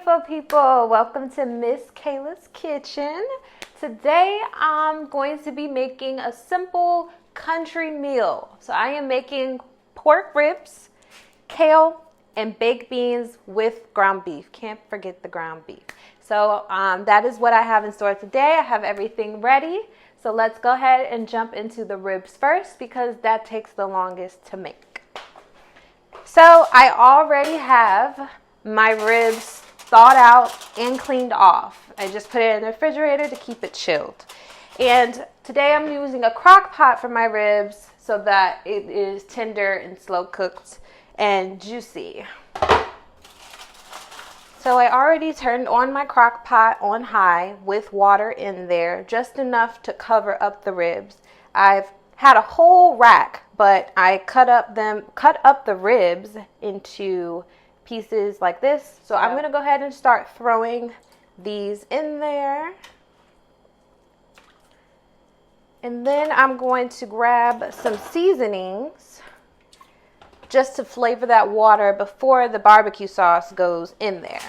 beautiful people. Welcome to Ms.Kayla's kitchen. Today I'm going to be making a simple country meal. So I am making pork ribs, kale, and baked beans with ground beef. Can't forget the ground beef. So that is what I have in store today. I have everything ready. So let's go ahead and jump into the ribs first because that takes the longest to make. So I already have my ribs thawed out and cleaned off. I just put it in the refrigerator to keep it chilled. And today I'm using a crock pot for my ribs so that it is tender and slow cooked and juicy. So I already turned on my crock pot on high with water in there, just enough to cover up the ribs. I've had a whole rack, but I cut up the ribs into pieces like this. So I'm going to go ahead and start throwing these in there. And then I'm going to grab some seasonings just to flavor that water before the barbecue sauce goes in there.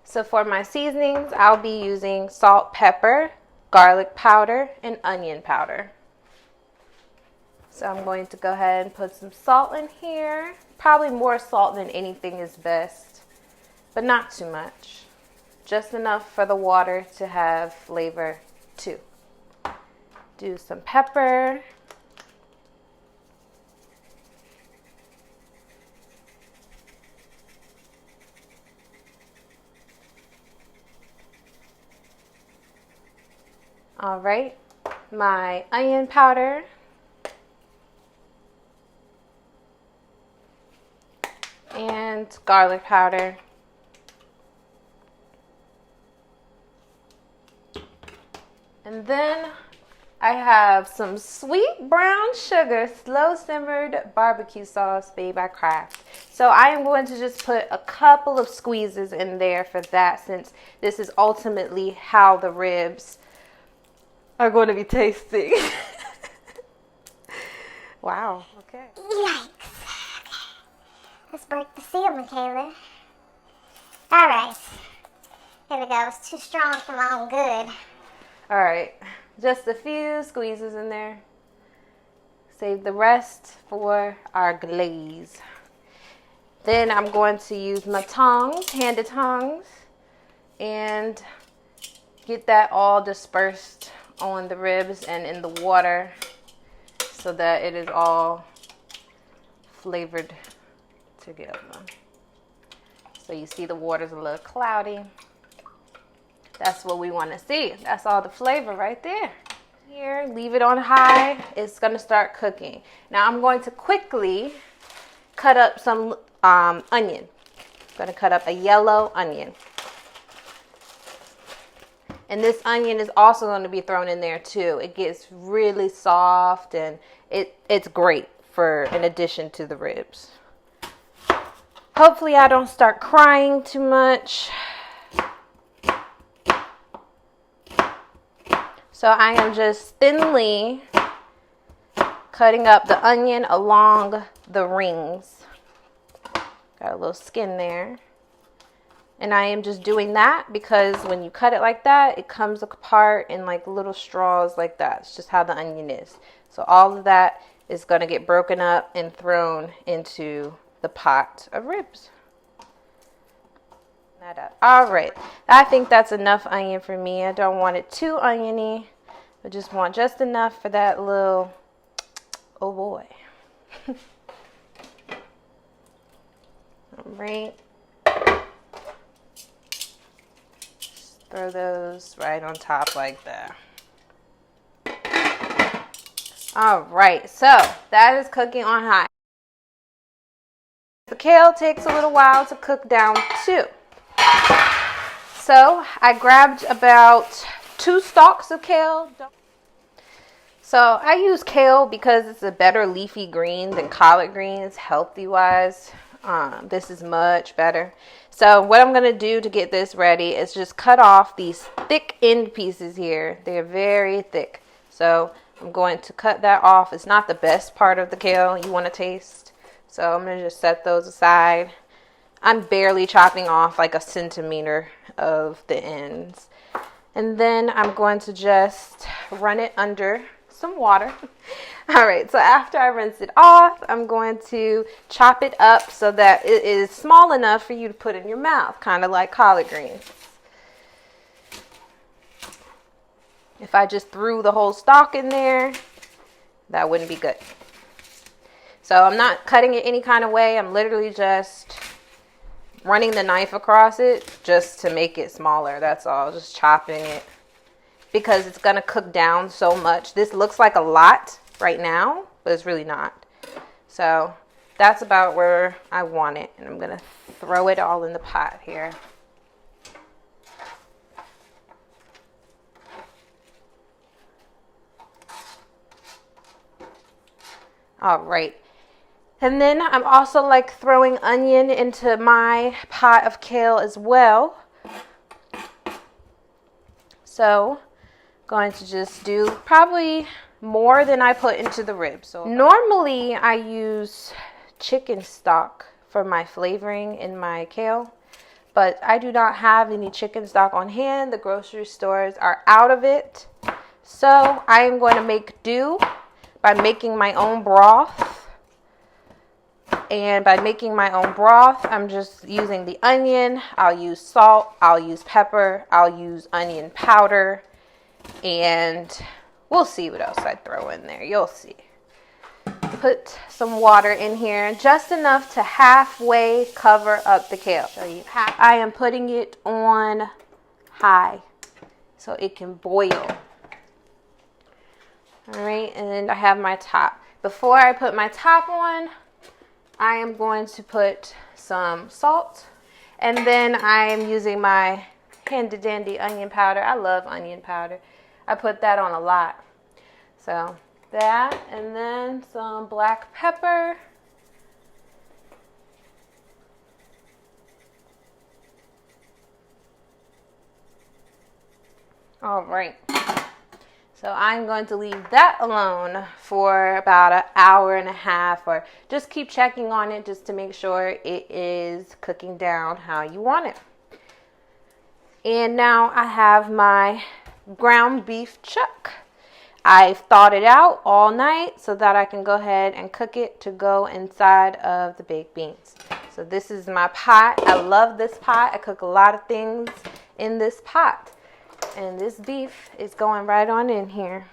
So for my seasonings, I'll be using salt, pepper, garlic powder, and onion powder. So I'm going to go ahead and put some salt in here. Probably more salt than anything is best, but not too much. Just enough for the water to have flavor too. Do some pepper. All right, my onion powder. And garlic powder. And then I have some sweet brown sugar, slow simmered barbecue sauce made by Kraft. So I am going to just put a couple of squeezes in there for that, since this is ultimately how the ribs are going to be tasting. Wow, okay. Yikes. Let's break the seal, Ms.Kayla. Alright. Here we go. It's too strong for my own good. Alright. Just a few squeezes in there. Save the rest for our glaze. Then I'm going to use my tongs, handed tongs, and get that all dispersed on the ribs and in the water so that it is all flavored together. So you see the water's a little cloudy. That's what we want to see. That's all the flavor right there. Here, leave it on high. It's going to start cooking. Now I'm going to quickly cut up some onion. I'm going to cut up a yellow onion. And this onion is also going to be thrown in there too. It gets really soft and it's great for an addition to the ribs. Hopefully I don't start crying too much. So I am just thinly cutting up the onion along the rings. Got a little skin there. And I am just doing that because when you cut it like that, it comes apart in like little straws like that. It's just how the onion is. So all of that is going to get broken up and thrown into the pot of ribs. That up. All right. I think that's enough onion for me. I don't want it too oniony. I just want just enough for that little, oh boy. All right. Just throw those right on top like that. All right. So that is cooking on high. The kale takes a little while to cook down too. So I grabbed about 2 stalks of kale. So I use kale because it's a better leafy green than collard greens, healthy wise. This is much better. So what I'm going to do to get this ready is just cut off these thick end pieces here. They're very thick. So I'm going to cut that off. It's not the best part of the kale you want to taste. So I'm going to just set those aside. I'm barely chopping off like a centimeter of the ends. And then I'm going to just run it under some water. All right, so after I rinse it off, I'm going to chop it up so that it is small enough for you to put in your mouth, kind of like collard greens. If I just threw the whole stalk in there, that wouldn't be good. So I'm not cutting it any kind of way. I'm literally just running the knife across it just to make it smaller. That's all, just chopping it because it's going to cook down so much. This looks like a lot right now, but it's really not. So that's about where I want it. And I'm going to throw it all in the pot here. All right. And then I'm also like throwing onion into my pot of kale as well. So going to just do probably more than I put into the ribs. So normally I use chicken stock for my flavoring in my kale, but I do not have any chicken stock on hand. The grocery stores are out of it. So I am going to make do by making my own broth. And by making my own broth, I'm just using the onion. I'll use salt. I'll use pepper. I'll use onion powder. And we'll see what else I throw in there. You'll see. Put some water in here, just enough to halfway cover up the kale. I am putting it on high so it can boil. All right, and then I have my top. Before I put my top on, I am going to put some salt, and then I am using my handy dandy onion powder. I love onion powder. I put that on a lot. So that, and then some black pepper. All right. So I'm going to leave that alone for about an hour and a half, or just keep checking on it just to make sure it is cooking down how you want it. And now I have my ground beef chuck. I've thawed it out all night so that I can go ahead and cook it to go inside of the baked beans. So this is my pot. I love this pot. I cook a lot of things in this pot. And this beef is going right on in here.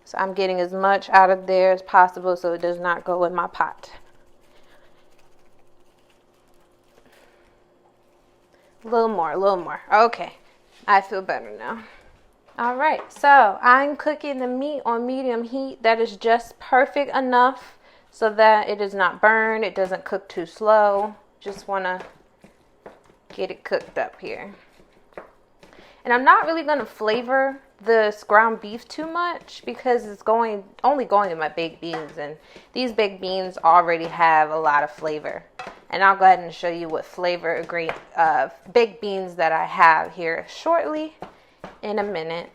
So I'm getting as much out of there as possible so it does not go in my pot. A little more. Okay, I feel better now. All right, so I'm cooking the meat on medium heat. That is just perfect enough so that it does not burn. It doesn't cook too slow. Just want to get it cooked up here. And I'm not really going to flavor this ground beef too much because it's only going in my baked beans. And these baked beans already have a lot of flavor. And I'll go ahead and show you what flavor baked beans that I have here shortly in a minute.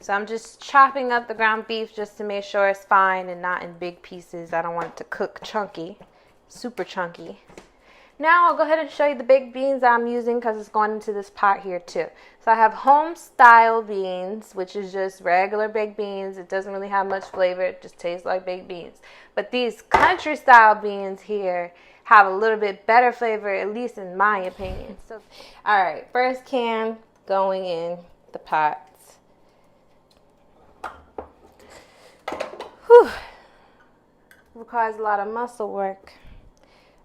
So I'm just chopping up the ground beef just to make sure it's fine and not in big pieces. I don't want it to cook chunky, super chunky. Now I'll go ahead and show you the baked beans I'm using because it's going into this pot here too. So I have home style beans, which is just regular baked beans. It doesn't really have much flavor. It just tastes like baked beans. But these country style beans here have a little bit better flavor, at least in my opinion. So, all right, first can going in the pots. Whew. Requires a lot of muscle work.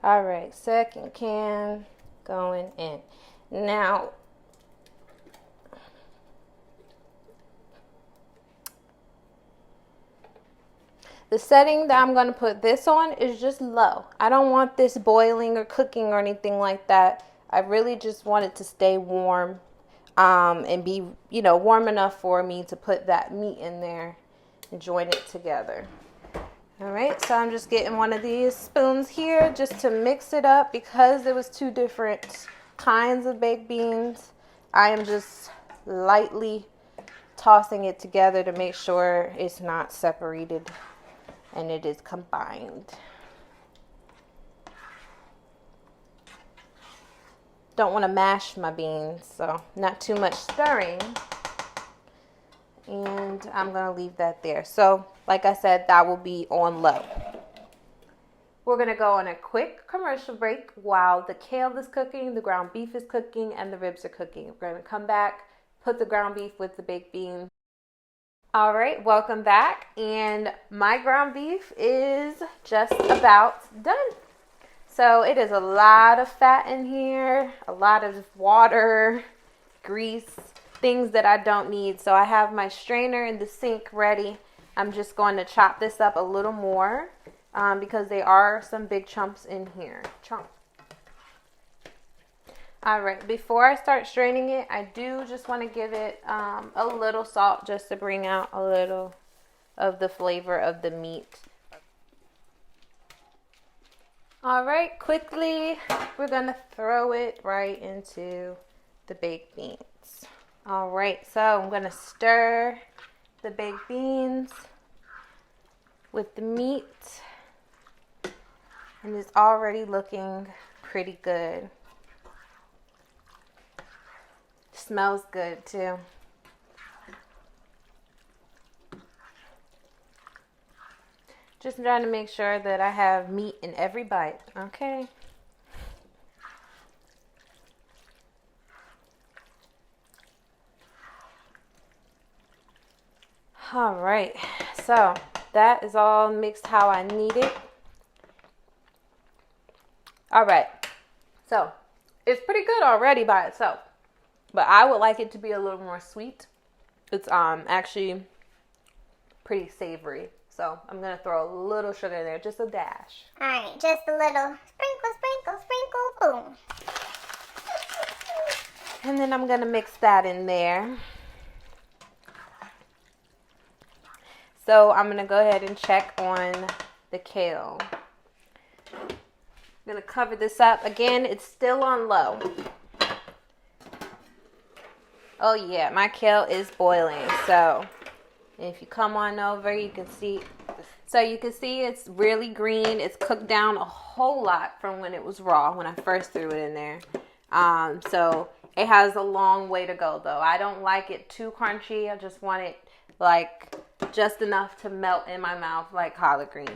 All right, second can going in. Now, the setting that I'm going to put this on is just low. I don't want this boiling or cooking or anything like that. I really just want it to stay warm and be, warm enough for me to put that meat in there and join it together. All right, so I'm just getting one of these spoons here just to mix it up because there was two different kinds of baked beans. I am just lightly tossing it together to make sure it's not separated and it is combined. Don't want to mash my beans, so not too much stirring. And I'm going to leave that there. So, like I said, that will be on low. We're going to go on a quick commercial break while the kale is cooking, the ground beef is cooking, and the ribs are cooking. We're going to come back, put the ground beef with the baked beans. All right, welcome back. And my ground beef is just about done. So it is a lot of fat in here, a lot of water, grease, things that I don't need. So I have my strainer in the sink ready. I'm just going to chop this up a little more because there are some big chunks in here. All right, before I start straining it, I do just want to give it a little salt just to bring out a little of the flavor of the meat. All right, quickly, we're going to throw it right into the baked beans. All right, so I'm going to stir the baked beans with the meat. And it's already looking pretty good. Smells good too. Just trying to make sure that I have meat in every bite, okay? All right, so that is all mixed how I need it. All right, so it's pretty good already by itself, but I would like it to be a little more sweet. It's actually pretty savory. So I'm going to throw a little sugar in there, just a dash. All right, just a little sprinkle, boom. And then I'm going to mix that in there. So I'm going to go ahead and check on the kale. I'm going to cover this up. Again, it's still on low. Oh yeah, my kale is boiling. So if you come on over, you can see. So you can see it's really green. It's cooked down a whole lot from when it was raw, when I first threw it in there. So it has a long way to go though. I don't like it too crunchy. I just want it like just enough to melt in my mouth like collard greens.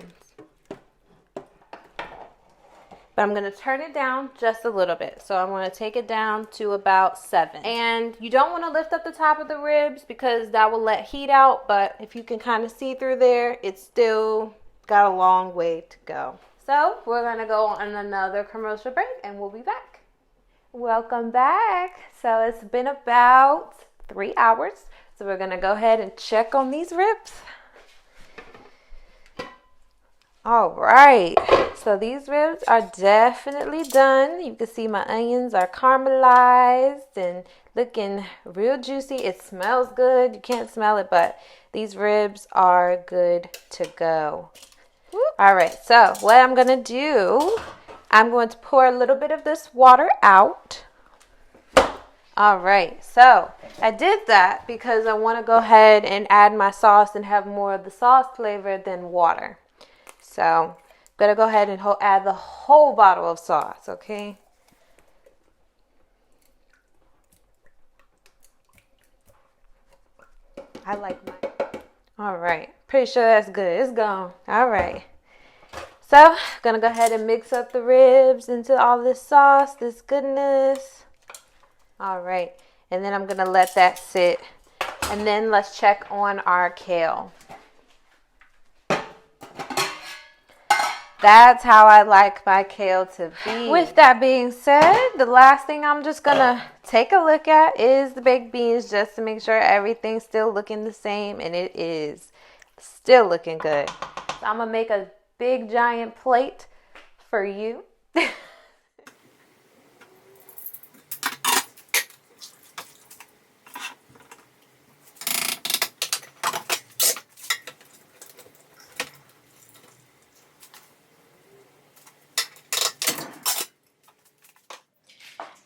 But I'm going to turn it down just a little bit. So I'm going to take it down to about 7. And you don't want to lift up the top of the ribs because that will let heat out. But if you can kind of see through there, it's still got a long way to go. So we're going to go on another commercial break and we'll be back. Welcome back. So it's been about 3 hours. So we're going to go ahead and check on these ribs. All right, so these ribs are definitely done. You can see my onions are caramelized and looking real juicy. It smells good. You can't smell it, but these ribs are good to go. All right, so what I'm going to do, I'm going to pour a little bit of this water out. All right, so I did that because I want to go ahead and add my sauce and have more of the sauce flavor than water. So I'm going to go ahead and add the whole bottle of sauce, okay? I like mine. All right, pretty sure that's good. It's gone. All right. So I'm going to go ahead and mix up the ribs into all this sauce, this goodness. All right, and then I'm going to let that sit. And then let's check on our kale. That's how I like my kale to be. With that being said, the last thing I'm just going to take a look at is the baked beans just to make sure everything's still looking the same. And it is still looking good. So I'm going to make a big giant plate for you.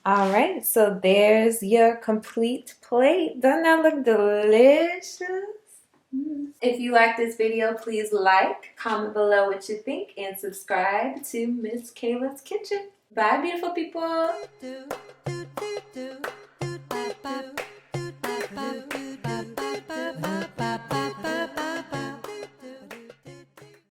All right, so there's your complete plate. Doesn't that look delicious? If you like this video, please like, comment below what you think, and subscribe to Miss Kayla's Kitchen. Bye, beautiful people.